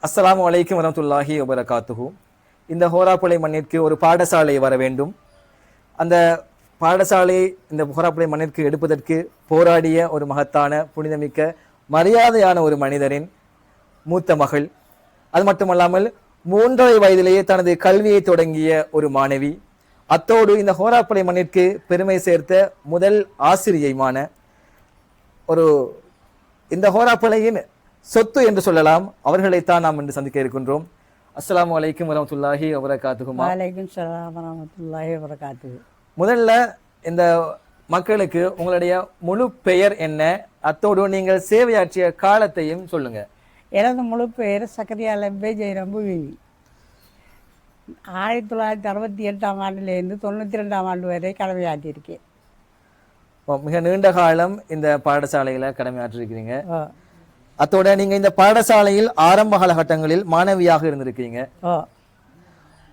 அஸ்ஸலாமு அலைக்கும் வரஹ்மத்துல்லாஹி வபரகாத்துஹு. இந்த ஹோராப்புலை மண்ணிற்கு ஒரு பாடசாலை வர வேண்டும். அந்த பாடசாலையை இந்த ஹோராப்புலை மண்ணிற்கு எடுப்பதற்கு போராடிய ஒரு மகத்தான புனிதமிக்க மரியாதையான ஒரு மனிதரின் மூத்த மகள். அது மட்டுமல்லாமல் 3.5 வயதிலேயே தனது கல்வியை தொடங்கிய ஒரு மாணவி. அத்தோடு இந்த ஹோராப்புலை மண்ணிற்கு பெருமை சேர்த்த முதல் ஆசிரியைமான ஒரு இந்த ஹோராப்புலையின் சொத்து என்று சொல்லலாம். அவர்களைத்தான் நாம் இன்று சந்திக்க இருக்கின்றோம். அஸ்ஸலாமு அலைக்கும் வரஹ்மத்துல்லாஹி வபரகாத்துஹுமா. வலைக்கும் ஸலாம் வரஹ்மத்துல்லாஹி வபரகாத்துஹு. முதல்ல இந்த மக்களுக்கு உங்களுடைய முழு பெயர் என்ன, அத்தோடு நீங்கள் சேவையாற்றிய காலத்தையும் சொல்லுங்க. எனது முழு பெயர் சக்கரியா லெப்பே ஜெயரம்பு விவி. 1968ஆம் ஆண்டிலிருந்து 92ஆம் ஆண்டு வரை கடமையாற்றியிருக்கேன். மிக நீண்ட காலம் இந்த பாடசாலையில கடமையாற்றிருக்கிறீங்க. அத்தோட நீங்க இந்த பாடசாலையில் ஆரம்ப காலகட்டங்களில் மாணவியாக இருந்திருக்கீங்க.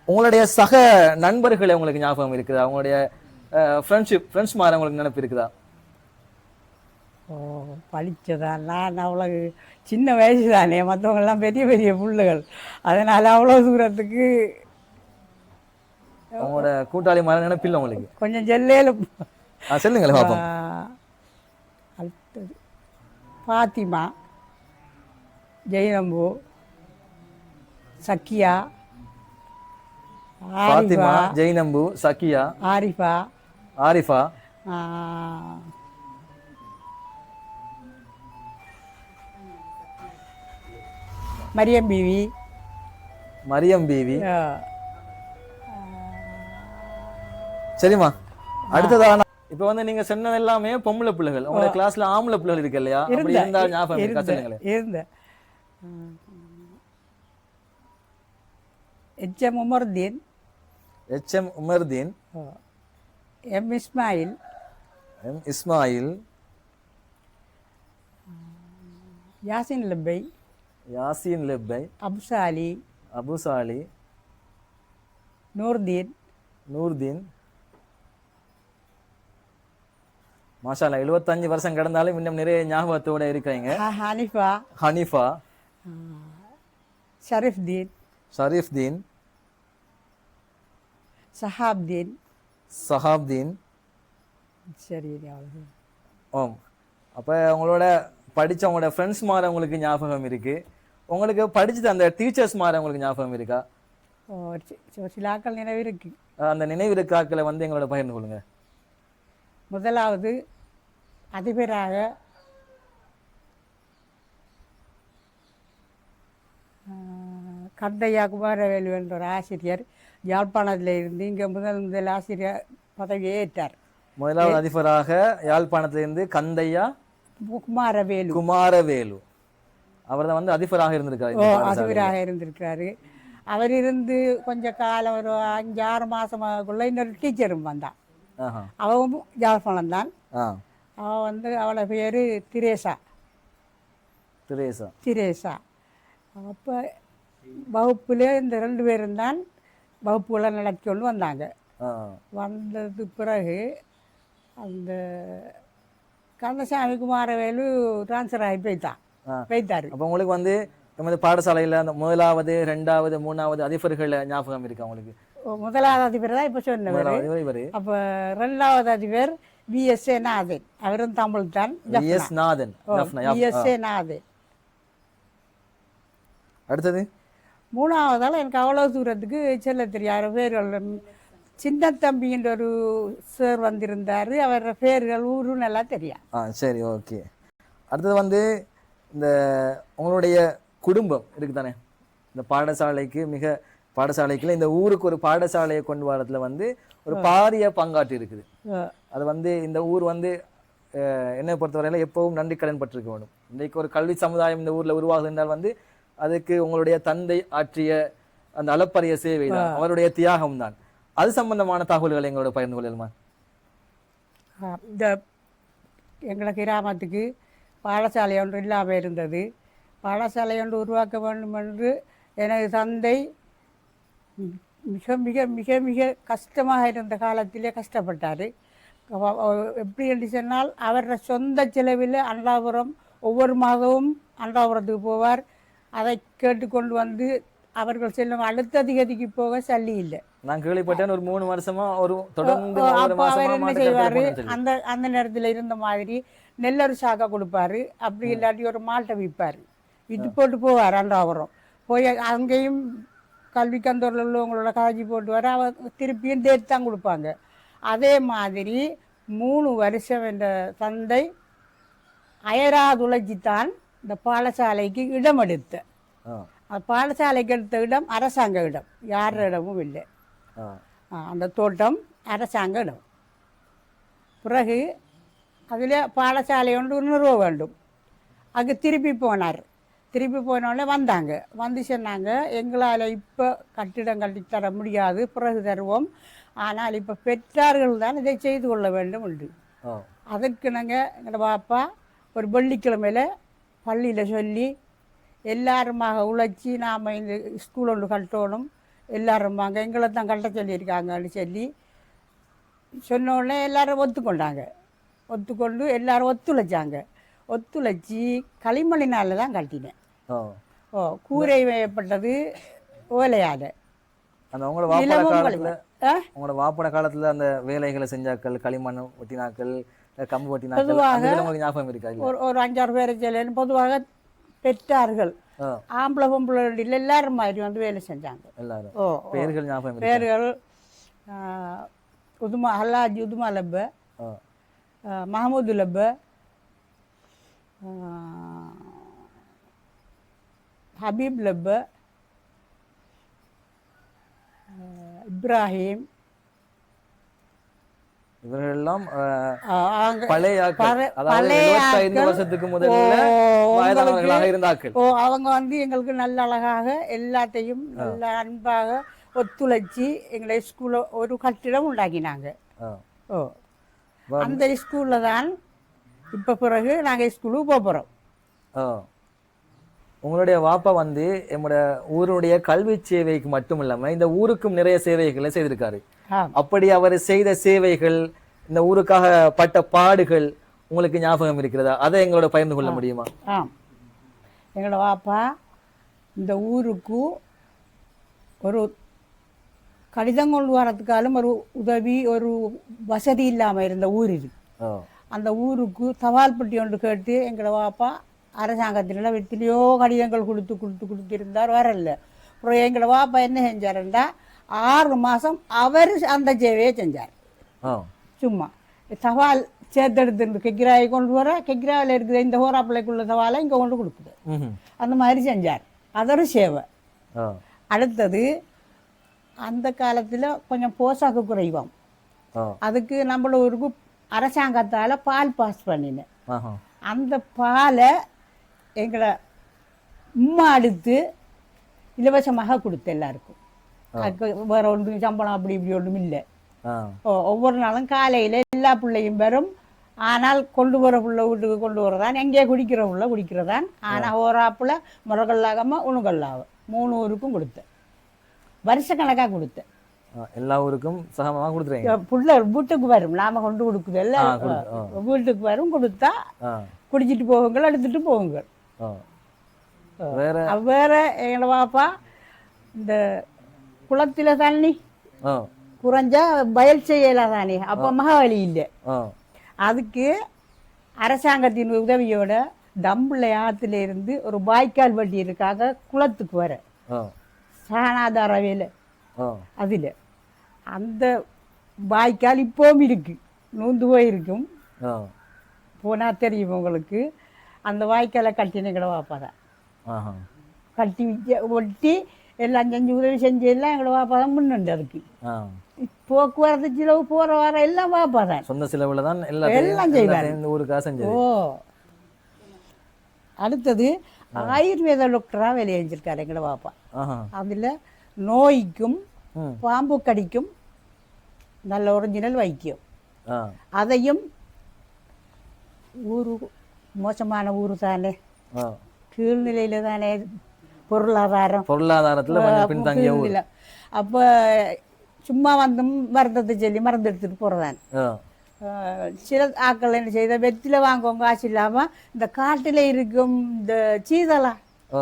உங்களுடைய சக நண்பர்களை உங்களுக்கு ஞாபகம் இருக்குதா? உங்களுடைய ஃப்ரெண்ட்ஸ் மாதிரி உங்களுக்கு நினைப்பு இருக்குதா? படித்ததா நான் அவ்வளோ சின்ன வயசு தானே, மற்றவங்கெல்லாம் பெரிய பெரிய புள்ளுகள், அதனால் அவ்வளோ தூரத்துக்கு உங்களோட கூட்டாளி மாதிரி நினைப்பில்லை உங்களுக்கு? கொஞ்சம் ஜெல்லேல சொல்லுங்களேன் பாப்போம். அடுத்தது பாத்திமா, ஜெயரம்பு, சக்கியா, ஃபாத்திமா, ஜெய்னம்பு, சக்கியா, ஆரிஃபா, மரியம் பீவி. சரிம்மா, அடுத்ததான இப்ப வந்து நீங்க சொன்னது எல்லாமே பொம்பளை பிள்ளைகள். உங்களோட கிளாஸ்ல ஆம்பளை பிள்ளைகள் இருக்கு இல்லையா? அப்படி இருந்தா ஞாபகம் இருக்கா? சொல்லுங்களேன். இருந்த எச்எம் உமர்தீன், எம் இஸ்மாயில், யாசின் லெப்பை, அபுசாலி, நூர்தீன். மாஷா அல்லாஹ், 75 வருஷம் கடந்தாலும் இன்னும் நிறைய ஞாபகத்தோட இருக்காங்க. ஹனீஃபா, ஷரீஃப்தீன், சஹாப்தீன். சரி. ஓம். அப்ப உங்களோட படிச்ச உங்களோட ஃப்ரெண்ட்ஸ் மாதிரி உங்களுக்கு ஞாபகம் இருக்கு. உங்களுக்கு படிச்சது அந்த டீச்சர்ஸ் மாதிரி உங்களுக்கு ஞாபகம் இருக்கா? சிலாக்கள் நினைவு இருக்கு. அந்த நினைவிருக்காக்களை வந்து எங்களோட பகிர்ந்து கொள்ளுங்க. முதலாவது அதிபராக கந்தையா குமாரவேலு என்ற ஒரு ஆசிரியர் யாழ்ப்பாணத்தில் இருந்து இங்கே முதல் ஆசிரியர் பதவியை ஏற்றார். முதலாவது அதிபராக யாழ்ப்பாணத்திலிருந்து கந்தையா குமாரவேலு அவர் தான் வந்து அதிபராக இருந்திருக்கிறாரு. அவர் இருந்து கொஞ்ச காலம் ஒரு 5-6 மாசமாக்குள்ள இன்னொரு டீச்சரும் வந்தான். அவன் யாழ்ப்பாணம் தான். அவன் வந்து அவளை பேரு திரேசா. அப்போ வகுப்புல இந்த 2 பேரும் தான் வகுப்புகளை நடத்தி கொண்டு வந்தாங்க. வந்தது பிறகு அந்த கந்தசாமி குமாரவேலு டிரான்ஸ்ஃபர் ஆகி போய்த்தாரு. அப்போ உங்களுக்கு வந்து நமது பாடசாலையில் அந்த முதலாவது 2வது 3வது அதிபர்கள் ஞாபகம் இருக்கு உங்களுக்கு? முதலாவது அதிபர் தான் இப்போ சொன்னவர். அப்போ 2வது அதிபர் VSA நாதன், அவரும் தமிழ் தான். நாதன். அடுத்தது 3வதால் எனக்கு அவ்வளோ தூரத்துக்கு செல்ல தெரியாத பேர்கள். சின்ன தம்பின்ற ஒரு சார் வந்திருந்தார், அவர் பேர்கள் ஊரும் நல்லா தெரியும். சரி, ஓகே. அடுத்தது வந்து இந்த உங்களுடைய குடும்பம் இருக்கு தானே, இந்த பாடசாலைக்குள்ள இந்த ஊருக்கு ஒரு பாடசாலையை கொண்டு வரதுல வந்து ஒரு பாரிய பங்காற்றி இருக்குது. அது வந்து இந்த ஊர் வந்து என்னை பொறுத்தவரையில எப்பவும் நன்றி கடன் பட்டிருக்க வேண்டும். இன்றைக்கு ஒரு கல்வி சமுதாயம் இந்த ஊர்ல உருவாகுது என்றால் வந்து அதுக்கு உங்களுடைய தந்தை ஆற்றிய அந்த அளப்பரிய சேவை தான், அவருடைய தியாகம் தான். அது சம்பந்தமான தகவல்களை எங்களோட பகிர்ந்து கொள்ளலாமா? இந்த எங்கள் கிராமத்துக்கு பாடசாலை ஒன்று இல்லாமல் இருந்தது. பாடசாலை ஒன்று உருவாக்க வேண்டும் என்று எனது தந்தை மிக மிக மிக மிக கஷ்டமாக இருந்த காலத்திலே கஷ்டப்பட்டார். எப்படி என்று சொன்னால், அவரோட சொந்த செலவில் அண்டாபுரம் ஒவ்வொரு மாதமும் அண்டாபுரத்துக்கு போவார். அதை கேட்டுக்கொண்டு வந்து அவர்கள் செல்லும் அடுத்த திகதிக்கு போக சல்லி இல்லை. நான் கேள்விப்பட்டேன் ஒரு 3 வருஷமா ஒரு தொடர்ந்து அப்போ அவர் என்ன செய்வார், அந்த அந்த நேரத்தில் இருந்த மாதிரி நெல்லறு சாக்கா கொடுப்பாரு, அப்படி இல்லாட்டி ஒரு மாட்டை விற்பார், விற்று போட்டு போவார். அன்றாவரம் போய் அங்கேயும் கல்வி கந்தூரில் உள்ளவங்களோட காய்ச்சி போட்டு வர அவர் திருப்பியும் தேர்த்து தான் கொடுப்பாங்க. அதே மாதிரி 3 வருஷம் என்ற தந்தை அயராதுளைச்சித்தான் இந்த பாடசாலைக்கு இடம் எடுத்த. பாடசாலைக்கு எடுத்த இடம் அரசாங்க இடம், யார் இடமும் இல்லை. அந்த தோட்டம் அரசாங்க இடம். பிறகு அதில் பாடசாலை ஒன்று நிறுவ வேண்டும். அங்கே திருப்பி போனார். திருப்பி போனோடனே வந்தாங்க, வந்து சொன்னாங்க எங்களால் இப்போ கட்டிடம் கட்டித்தர முடியாது, பிறகு தருவோம், ஆனால் இப்போ பெற்றார்கள் தான் இதை செய்து கொள்ள வேண்டும் உண்டு. அதற்கு நாங்கள் எங்களோட பாப்பா ஒரு வெள்ளிக்கிழமையில் பள்ளியில் சொல்லி எல்லாருமாக உழைச்சி நாம் இந்த ஸ்கூல் ஒன்று கட்டணும், எல்லாருமாங்க எங்களை தான் கட்ட சொல்லியிருக்காங்கன்னு சொல்லி சொன்னோடனே எல்லோரும் ஒத்துக்கொண்டாங்க. ஒத்துக்கொண்டு எல்லோரும் ஒத்துழைச்சாங்க. ஒத்துழைச்சி களிமண்ணினால் தான் கட்டினேன். கூரை வேயப்பட்டது ஓலையால். அந்த உங்களோட வாப்பட காலத்தில் அந்த வேலைகளை செஞ்சாக்கள், களிமண் ஒட்டினாக்கள், கம்பு ஒட்டினாக்கள், ஞாபகம் இருக்கா? ஒரு 5-6 பேரை சொல்லு. பொதுவாக பெற்றார்கள் ஆம்பளை பொம்பளை எல்லாரும் மாதிரி வந்து வேலை செஞ்சாங்க. எல்லாரும் பேர்கள் ஞாபகம்? பேர்கள் உதுமா ஹல்லாஜி உதுமா லப்ப, மஹமூது லப்ப, ஹபீப் லப்ப, இப்ராஹிம், இவர்களெல்லாம் அவங்க வந்து எங்களுக்கு நல்ல அழகாக எல்லாத்தையும் நல்ல அன்பாக ஒத்துழைச்சி எங்களை ஸ்கூல்ல ஒரு கட்டிடம் உண்டாக்கினாங்க. அந்த ஸ்கூல்ல தான் இப்ப பிறகு நாங்க ஸ்கூலுக்கு போறோம். உங்களுடைய வாப்பா வந்து நம்முடைய ஊருடைய கல்வி சேவைக்கு மட்டும் இல்லாம இந்த ஊருக்கும் நிறைய சேவைகளை செய்திருக்காரு. அப்படி அவர் செய்த சேவைகள், இந்த ஊருக்காக பட்ட பாடுகள் உங்களுக்கு ஞாபகம் இருக்கிறதா? அதை எங்களோட பகிர்ந்து கொள்ள முடியுமா? எங்களோட வாப்பா இந்த ஊருக்கு ஒரு கடிதம் கொண்டு வரதுக்காலும் ஒரு உதவி, ஒரு வசதி இல்லாமல் இருந்த ஊர் இது. அந்த ஊருக்கு தபால் பெட்டி ஒன்று கேட்டு எங்களோட வாப்பா அரசாங்கத்தினால எத்தனையோ கடிதங்கள் கொடுத்திருந்தார், வரல. அப்புறம் எங்களோட வாப்பா என்ன செஞ்சாருண்டா 6 மாதம் அவர் அந்த சேவையை செஞ்சார். சும்மா தபால் சேர்த்தெடுத்து கெக்கிராயை கொண்டு வர, கெக்கிராவில் இருக்குது இந்த ஹோராப்பிள்ளைக்குள்ள தபாலை இங்கே கொண்டு கொடுக்குது, அந்த மாதிரி செஞ்சார். அதொரு சேவை. அடுத்தது அந்த காலத்தில் கொஞ்சம் போசாக்கு குறைவாம். அதுக்கு நம்மள ஊருக்கு அரசாங்கத்தால் பால் பாஸ் பண்ணினேன். அந்த பாலை எங்களை உம்மா எடுத்து இலவசமாக கொடுத்த எல்லாருக்கும். வேற ஒன்றும் சம்பளம் அப்படி இப்படி ஒன்றும் இல்லை. ஒவ்வொரு நாளும் காலையில் எல்லா பிள்ளையும் வரும். ஆனால் கொண்டு வர பிள்ளை வீட்டுக்கு கொண்டு வரதான், எங்கேயே குடிக்கிற பிள்ளை குடிக்கிறதான். ஆனால் ஓராப்புல முறகல்லாகாம உணுகல்லாக 3 ஊருக்கும் கொடுத்தேன். வருஷக்கணக்காக கொடுத்தேன். எல்லா ஊருக்கும் சகமாக கொடுத்துருங்க. பிள்ளை வீட்டுக்கு வரும், நாம கொண்டு கொடுக்குது எல்லாம் வீட்டுக்கு வரும். கொடுத்தா குடிச்சிட்டு போகுங்கள், எடுத்துட்டு போகுங்கள். வேற எங்களை பாப்பா இந்த குளத்துல தண்ணி குறைஞ்சா பயல் செய்யலாம் தானே, அப்போ மகாவலி இல்லை. அதுக்கு அரசாங்கத்தின் உதவியோட தம்பிள்ளை ஆற்றுல இருந்து ஒரு வாய்க்கால் வட்டி இருக்காக குளத்துக்கு வர சாணாதார வேலை. அதில் அந்த வாய்க்கால் இப்போவும் இருக்கு, நூந்து போயிருக்கும், போனால் தெரியும் உங்களுக்கு. அந்த வாய்க்காலை கட்டினீங்கள வாப்பா தான் கட்டி ஒட்டி எல்லாம் செஞ்சு உதவி செஞ்சு எல்லாம் எங்களோட வாப்பா தான் முன்னுண்டு. அதுக்கு போக்குவரத்து செலவு போற வர எல்லாம் வாப்பா தான், சொந்த செலவுல தான் எல்லாம் செய்வாங்க. அடுத்தது ஆயுர்வேத டாக்டரா வேலை செஞ்சிருக்காரு எங்களோட வாப்பா. அதுல நோய்க்கும் பாம்பு கடிக்கும் நல்ல ஒரிஜினல் வைத்தியம். அதையும் ஊரு மோசமான ஊரு தானே, கீழ்நிலையில தானே பொருளாதாரத்துல. அப்ப சும்மா வந்து மருந்தத்தை சொல்லி மருந்து எடுத்துட்டு போறதான். சில ஆக்கள் என்ன செய்த வெற்றில வாங்குவோம் காசு இல்லாம இந்த காட்டுல இருக்கும் இந்த சீதலா ஓ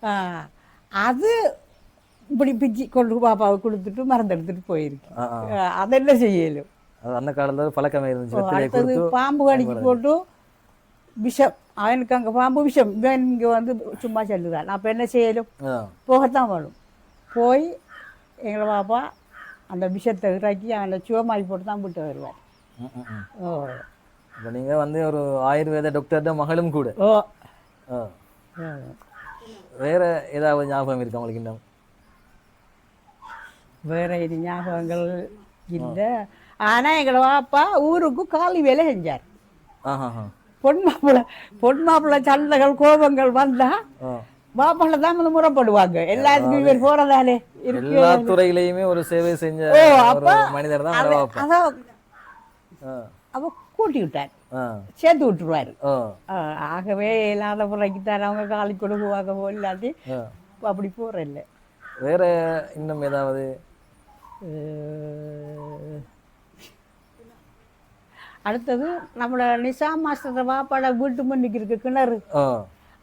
ஆ, அது இப்படி பிச்சு கொண்டு பாப்பாவை கொடுத்துட்டு மருந்து எடுத்துட்டு போயிருக்கு. ஆ ஆ அதெல்லாம் செய்யலும். அது அந்த காலத்துல பழக்கமே இருந்துச்சு. வெற்றிலையை அடுத்தது கொடுத்து பாம்பு கடிக்கு போட்டு விஷம், அவனுக்கு அங்கே பாம்பு விஷம், இவன் இங்கே வந்து சும்மா செல்லுதான். அப்போ என்ன செய்யலும், ஆ போகத்தான் வேணும். போய் எங்களை பாப்பா அந்த விஷத்தை இறக்கி அவனை சிவமாக்கி போட்டு தான் விட்டு வருவார். ம் ம் ம். ஓ இப்போ நீங்க வந்து ஒரு ஆயுர்வேத டாக்டர்ட மகளும் கூட. ஓ ஆ வேற ஏதாவது ஞாபகம் இருக்கா உங்களுக்கு இன்னும்? வேற இது ஞாபகங்கள் இல்லை. ஆனால் எங்களை பாப்பா ஊருக்கு காலி வேலை செஞ்சார். ஆஹா பொன் மாப்பிள்ளை சண்டைகள் கோபங்கள் வந்தா ஆ மாப்பிள்ளை தான் வந்து முறைப்படுவாங்க. எல்லாத்துக்கும் இவர் போறதாலே இருக்கு. எல்லா துறையிலையுமே ஒரு சேவை செஞ்ச ஓ ஒரு அப்போ மனிதர் தான் உங்களோட அப்பா. அதான் ஆ அவ கூட்டி விட்டார், ஆ சேர்த்து விட்டுருவாரு. ஓ ஆகவே இல்லாத முறைக்குத்தான் அவங்க காலி கொடுக்குவாங்க போ, இல்லாட்டி ஆ அப்படி போறதில்ல. வேற இன்னும் ஏதாவது? அடுத்தது நம்மளோட நிசாம் மாஸ்டர் வாப்பாட வீட்டு முன்னுக்கு இருக்கு கிணறு. ஆ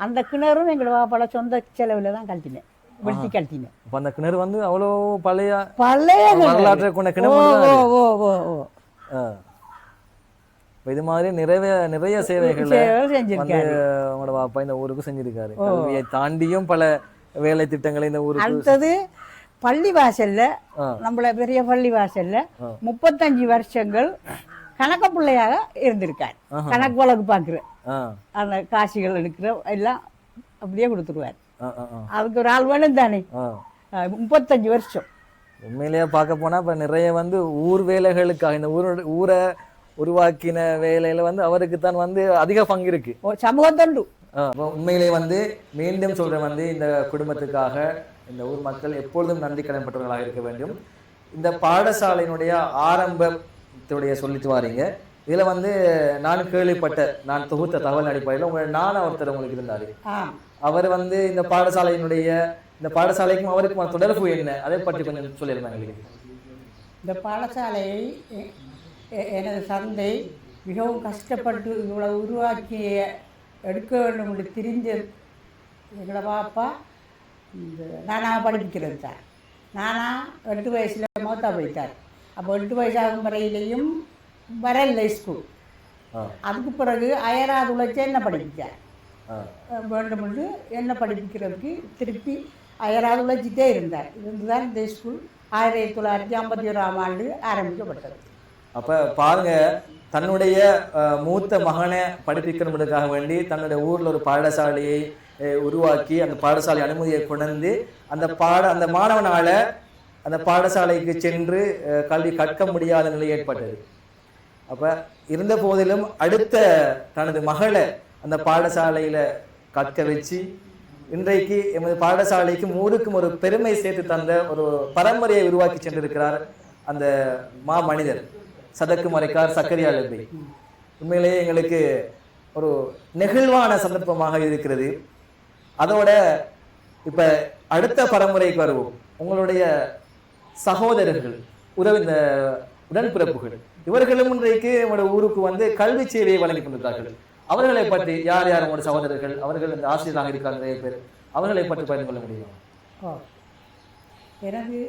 அந்த கிணறும் எங்களோட வாப்பாட சொந்த செலவில் தான் கழட்டினேன், வெட்டி கழட்டினேன். அப்ப அந்த கிணறு வந்து அவ்வளோ பழைய பழைய வரலாற்றை கொண்ட கிணறு ஓ தான் ஓ அது. ஓ ஓ ஆ. இப்ப இது மாதிரி நிறைய சேவைகளை வந்து செஞ்சிருக்காரு. உங்களோட பாப்பா இந்த ஊருக்கு செஞ்சிருக்காரு. கல்வியை தாண்டியும் பல வேலை திட்டங்களை இந்த ஊருக்கு. அடுத்தது பள்ளி வாசல்ல, ஆ. நம்மள பெரிய பள்ளி வாசல்ல 35 வருஷங்கள் கணக்க பிள்ளையாக இருந்திருக்கார். கணக்கு வழக்கு பார்க்குற ஆ அந்த காசிகள் எடுக்கிற எல்லாம் அப்படியே கொடுத்துருவார். ஆ ஆ ஆ அதுக்கு ஒரு ஆள் வேணும் தானே. ஆ 35 வருஷம். உண்மையிலேயே பார்க்க போனா இப்ப நிறைய வந்து ஊர் வேலைகளுக்காக இந்த ஊரை உருவாக்கின வேலையில வந்து அவருக்கு தான் வந்து அதிக பங்கு இருக்கு. சமூகத்தொண்டு. அப்போ உண்மையிலே வந்து மீண்டும் சொல்றேன் வந்து இந்த குடும்பத்துக்காக இந்த ஊர் மக்கள் எப்பொழுதும் நன்றி கடன்பட்டவர்களாக இருக்க வேண்டும். இந்த பாடசாலையினுடைய ஆரம்பத்துடைய சொல்லிட்டு வாரீங்க. இதுல வந்து நான் கேள்விப்பட்ட, நான் தொகுத்த தகவல் அடிப்படையில் நானும் ஒருத்தர் உங்களுக்கு இருந்தாரு. அவர் வந்து இந்த பாடசாலைக்கும் அவருக்கும் தொடர்பு என்ன, அதை பற்றி கொஞ்சம் சொல்லியிருந்தாங்க. இந்த பாடசாலையை எனது தந்தை மிகவும் கஷ்டப்பட்டு இவ்வளவு உருவாக்கி எடுக்க வேண்டும் என்று தெரிஞ்ச எங்களை பாப்பா நானா படிப்பிக்கிறது சார். நானா 8 வயசுல மௌத்தா போயிட்டார். அப்போ 8 வயசாகும் வரையிலையும் வரல ஸ்கூல். அதுக்கு பிறகு அயராது உழைச்சி என்ன படிப்பிச்சார் வேண்டும் என்று என்ன படிப்பிக்கிறதுக்கு திருப்பி அயராது உழைச்சிட்டே இருந்தார். இதுதான் இந்த ஸ்கூல் 1951ஆம் ஆண்டு ஆரம்பிக்கப்பட்டது. அப்ப பாருங்க, தன்னுடைய மூத்த மகனை படிப்பிக்கணுன்றதுக்காக வேண்டி தன்னுடைய ஊர்ல ஒரு பாடசாலையை உருவாக்கி அந்த பாடசாலை அனுமதியை கொண்டு அந்த மாணவனால அந்த பாடசாலைக்கு சென்று கல்வி கற்க முடியாத நிலை ஏற்பட்டது. அப்ப இருந்த போதிலும் அடுத்த தனது மகளை அந்த பாடசாலையில கற்க வச்சு இன்றைக்கு எமது பாடசாலைக்கும் ஊருக்கும் ஒரு பெருமை சேர்த்து தந்த ஒரு பரம்பரையை உருவாக்கி சென்றிருக்கிறார் அந்த மனிதர் சதக்கு மறைக்கார் சக்கரியா லெப்பை. உண்மையிலேயே எங்களுக்கு ஒரு நெகிழ்வான சந்தர்ப்பமாக இருக்கிறது. அதோட இப்ப அடுத்த பரம்பரைக்கு வருவோம். உங்களுடைய சகோதரர்கள், இந்த உடன்பிறப்புகள், இவர்களும் இன்றைக்கு நம்முடைய ஊருக்கு வந்து கல்வி சேவையை வழங்கி கொண்டிருக்கிறார்கள். அவர்களை பற்றி யார் உங்களுடைய சகோதரர்கள், அவர்கள் இந்த ஆசிரியராக இருக்காங்க நிறைய பேர், அவர்களை பற்றி பகிர்ந்து கொள்ள முடியும்? எனது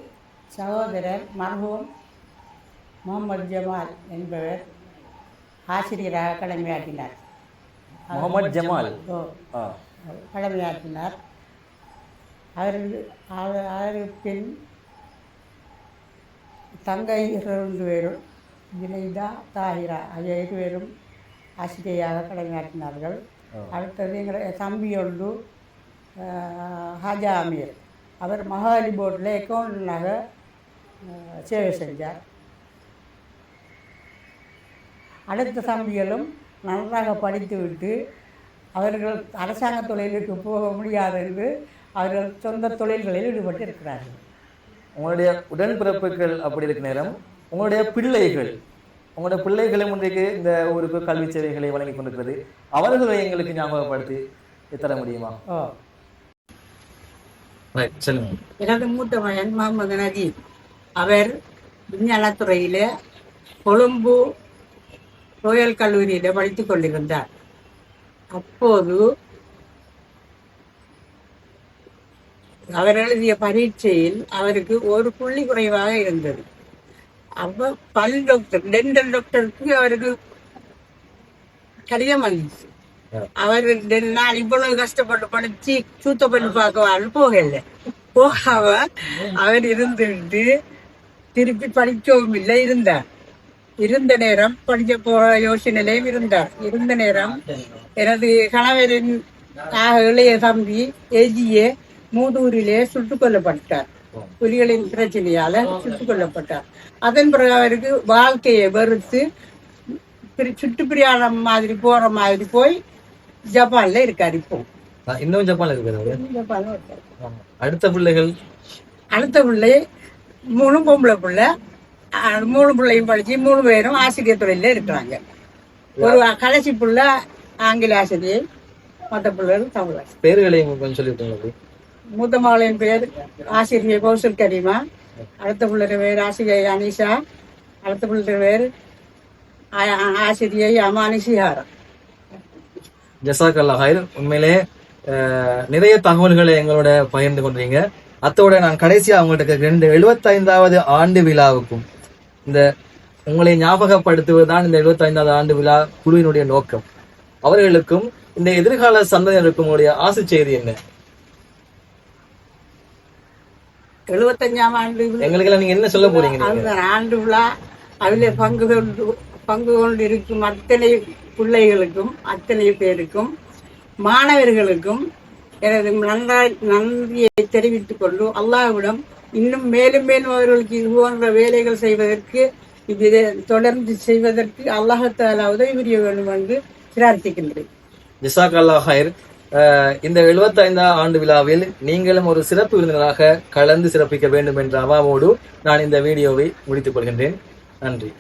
சகோதரர் மர்ஹூம் முகமது ஜமால் என்பவர் ஆசிரியராக கடமையாற்றினார். முகமது ஜமால் கடமையாற்றினார். அவருக்கு பின் தங்கை 2 பேரும் ஜினைதா தாஹிரா ஆகிய 2 பேரும் ஆசிரியராக கடமையாற்றினார்கள். அடுத்தது எங்களுடைய தம்பி ஒன்று ஹாஜா அமீர், அவர் மகாலி போர்டில் அக்கௌண்டண்டாக சேவை செஞ்சார். அடுத்த தம்பிகளும் நன்றாக படித்துவிட்டு அவர்கள் அரசாங்க தொழிலுக்கு போக முடியாது என்று அவர்கள் சொந்த தொழில்களில் ஈடுபட்டு இருக்கிறார்கள். உங்களுடைய உடன்பிறப்புகள் அப்படி இருக்க நேரம் உங்களுடைய பிள்ளைகளும் இன்றைக்கு இந்த ஊருக்கு கல்வி சேவைகளை வழங்கி கொண்டிருக்கிறது. அவர்களை எங்களுக்கு ஞாபகப்படுத்தி தர முடியுமா? எனது மூத்த மகன் முகமது நஜீப், அவர் விஞ்ஞானத்துறையில் கொழும்பு ரோயல் கல்லூரியில் படித்துக் கொண்டிருந்தார். அப்போது அவர் எழுதிய பரீட்சையில் அவருக்கு ஒரு புள்ளி குறைவாக இருந்தது. அப்ப பல் டாக்டர், டென்டல் டாக்டருக்கு அவருக்கு கடிதம் வந்துச்சு. அவர் 2 நாள் இவ்வளவு கஷ்டப்பட்டு படிச்சு சூத்த பண்ணி பார்க்க போகல. போகாம அவர் இருந்துட்டு திருப்பி படிக்கவும் இல்லை இருந்தார். இருந்த நேரம் படிக்க போற யோசனையிலையும் இருந்தார். இருந்த நேரம் எனது கணவரின் இளைய தம்பி ஏஜியே மூதூரிலே சுட்டுக் கொல்லப்பட்டார். புலிகளின் பிரச்சனையால சுட்டுக் கொல்லப்பட்டார். அதன் பிறகு அவருக்கு வாழ்க்கையை வெறுத்து சுற்றுப்பிரியாணம் மாதிரி போற மாதிரி போய் ஜப்பான்ல இருக்காரு. இப்போ இன்னும் ஜப்பான்ல இருக்காரு. ஜப்பான்ல இருக்காரு. அடுத்த பிள்ளைகள், அடுத்த பிள்ளை 3 பொம்பளை பிள்ளை. 3 பிள்ளையும் படிச்சு 3 பேரும் ஆசிரியர் தொழில இருக்கிறாங்க. ஒரு கடைசி பிள்ளை ஆங்கில ஆசிரியை, மற்ற பிள்ளைகள் தமிழ் ஆசிரியர். பேர்களையும் கொஞ்சம் சொல்லிவிட்டீங்க. மூத்த மகளின் பேர் ஆசிரியை கௌசல் கரீமா, அடுத்த பிள்ளை பேர் ஆசிரியை அனிஷா, அடுத்த பிள்ளை பேர் ஆசிரியை அமானி சிஹாரா. ஜஸாக்கல்லாஹ் ஹைர். உண்மையிலே நிறைய தகவல்களை எங்களோட பகிர்ந்து கொண்டீங்க. அத்தோட நான் கடைசியா அவங்கள்ட்ட 75வது ஆண்டு விழாவுக்கும் இந்த உங்களை ஞாபகப்படுத்துவதுதான் இந்த 75வது ஆண்டு விழா குழுவினுடைய நோக்கம். அவர்களுக்கும் இந்த எதிர்கால சந்ததியினருக்கும் உங்களுடைய ஆசை செய்தி என்ன? 75ஆம் ஆண்டு எங்களுக்கு நீங்க என்ன சொல்ல போறீங்க? ஆண்டு விழா அதில் பங்கு கொண்டு இருக்கும் அத்தனை பிள்ளைகளுக்கும், அத்தனை பேருக்கும், மாணவர்களுக்கும் எனது நன்றியை தெரிவித்துக் கொண்டு அல்லாஹ்விடம் இன்னும் மேலும் மேலும் அவர்களுக்கு இது போன்ற வேலைகள் செய்வதற்கு, இது தொடர்ந்து செய்வதற்கு அல்லாஹ் தஆலா உதவி புரிய வேண்டும் என்று பிரார்த்திக்கின்றேன். ஜஸாக்கல்லாஹ் ஹைர். இந்த 75ஆம் ஆண்டு விழாவில் நீங்களும் ஒரு சிறப்பு விருந்தினராக கலந்து சிறப்பிக்க வேண்டும் என்ற அவாவோடு நான் இந்த வீடியோவை முடித்துக் கொள்கின்றேன். நன்றி.